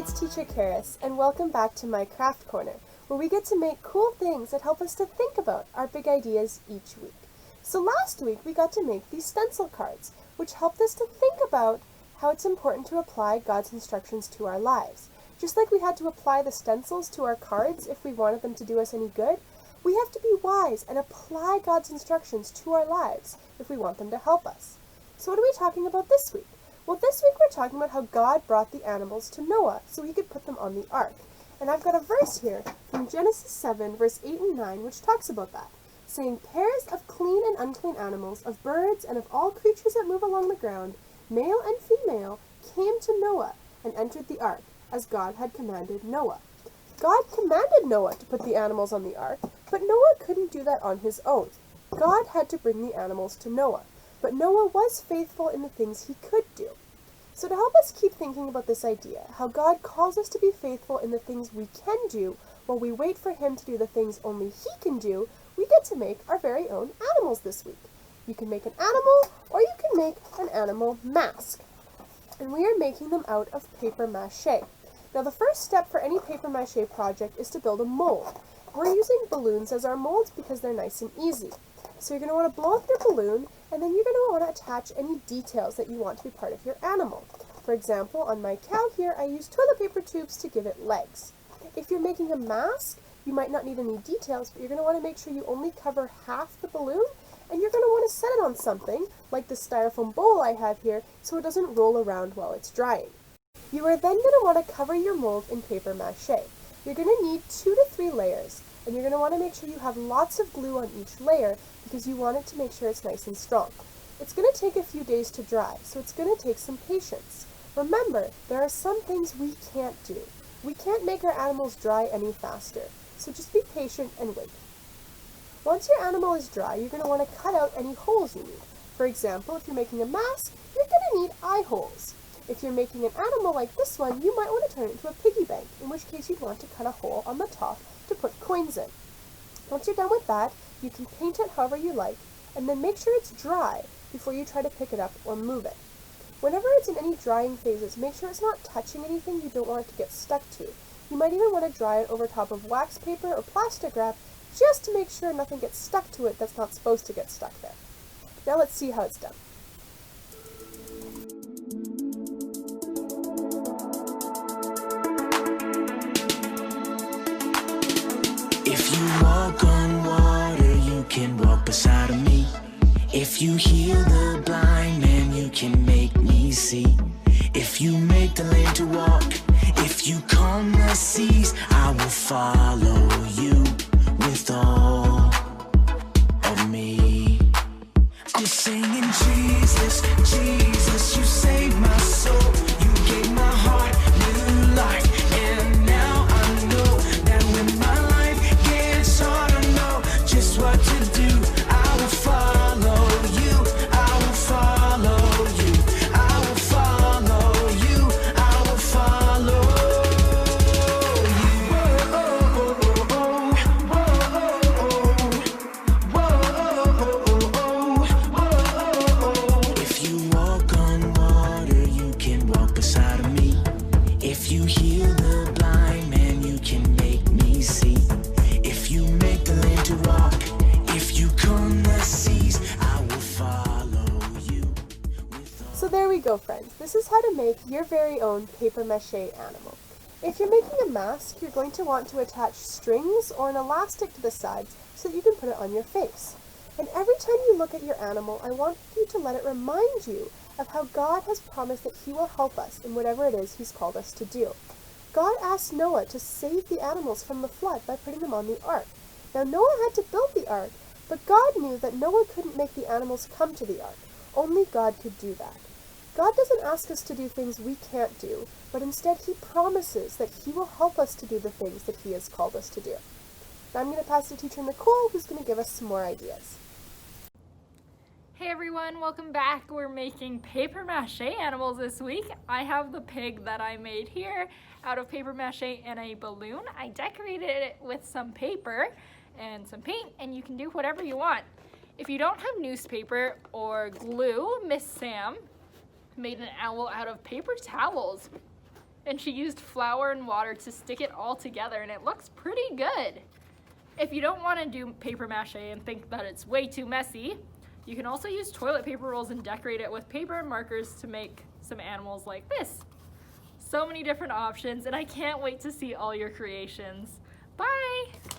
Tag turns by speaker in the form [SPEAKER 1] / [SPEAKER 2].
[SPEAKER 1] it's Teacher Caris, and welcome back to my Craft Corner, where we get to make cool things that help us to think about our big ideas each week. So last week we got to make these stencil cards, which helped us to think about how it's important to apply God's instructions to our lives. Just like we had to apply the stencils to our cards if we wanted them to do us any good, we have to be wise and apply God's instructions to our lives if we want them to help us. So what are we talking about this week? Well, this week we're talking about how God brought the animals to Noah so he could put them on the ark. And I've got a verse here from Genesis 7, verse 8 and 9, which talks about that, saying, "Pairs of clean and unclean animals, of birds, and of all creatures that move along the ground, male and female, came to Noah and entered the ark, as God had commanded Noah." God commanded Noah to put the animals on the ark, but Noah couldn't do that on his own. God had to bring the animals to Noah, but Noah was faithful in the things he could do. So to help us keep thinking about this idea, how God calls us to be faithful in the things we can do while we wait for him to do the things only he can do, we get to make our very own animals this week. You can make an animal, or you can make an animal mask. And we are making them out of paper mache. Now the first step for any paper mache project is to build a mold. We're using balloons as our molds because they're nice and easy. So you're going to want to blow up your balloon, and then you're going to want to attach any details that you want to be part of your animal. For example, on my cow here, I use toilet paper tubes to give it legs. If you're making a mask, you might not need any details, but you're going to want to make sure you only cover half the balloon, and you're going to want to set it on something, like the styrofoam bowl I have here, so it doesn't roll around while it's drying. You are then going to want to cover your mold in paper mache. You're going to need 2 to 3 layers, and you're going to want to make sure you have lots of glue on each layer because you want it to make sure it's nice and strong. It's going to take a few days to dry, so it's going to take some patience. Remember, there are some things we can't do. We can't make our animals dry any faster, so just be patient and wait. Once your animal is dry, you're going to want to cut out any holes you need. For example, if you're making a mask, you're going to need eye holes. If you're making an animal like this one, you might want to turn it into a piggy bank, in which case you'd want to cut a hole on the top to put coins in. Once you're done with that, you can paint it however you like, and then make sure it's dry before you try to pick it up or move it. Whenever it's in any drying phases, make sure it's not touching anything you don't want it to get stuck to. You might even want to dry it over top of wax paper or plastic wrap just to make sure nothing gets stuck to it that's not supposed to get stuck there. Now let's see how it's done.
[SPEAKER 2] If you walk on water, you can walk beside of me. If you heal the blind man, you can make me see. If you make the lame to walk, if you calm the seas, I will follow you with all of me. I'm singing Jesus, Jesus, you saved my soul. You gave my heart new life, and now I know that when my life gets hard, I know just what to do. I will follow you, I will follow you, I will follow you, I will follow you. If you walk on water, you can walk beside of me. If you heal the blind man, you can make me see. If you make the lame to walk, if you calm the seas, I will follow you.
[SPEAKER 1] So there we go, friends. This is how to make your very own paper mache animal. If you're making a mask, you're going to want to attach strings or an elastic to the sides so that you can put it on your face. And every time you look at your animal, I want you to let it remind you of how God has promised that he will help us in whatever it is he's called us to do. God asked Noah to save the animals from the flood by putting them on the ark. Now Noah had to build the ark, but God knew that Noah couldn't make the animals come to the ark. Only God could do that. God doesn't ask us to do things we can't do, but instead he promises that he will help us to do the things that he has called us to do. Now I'm going to pass to teacher Nicole, who's going to give us some more ideas.
[SPEAKER 3] Hey everyone, welcome back. We're making paper mache animals this week. I have the pig that I made here out of paper mache and a balloon. I decorated it with some paper and some paint, and you can do whatever you want. If you don't have newspaper or glue, Miss Sam made an owl out of paper towels. and she used flour and water to stick it all together, and it looks pretty good. If you don't want to do paper mache and think that it's way too messy, you can also use toilet paper rolls and decorate it with paper and markers to make some animals like this. So many different options, and I can't wait to see all your creations. Bye!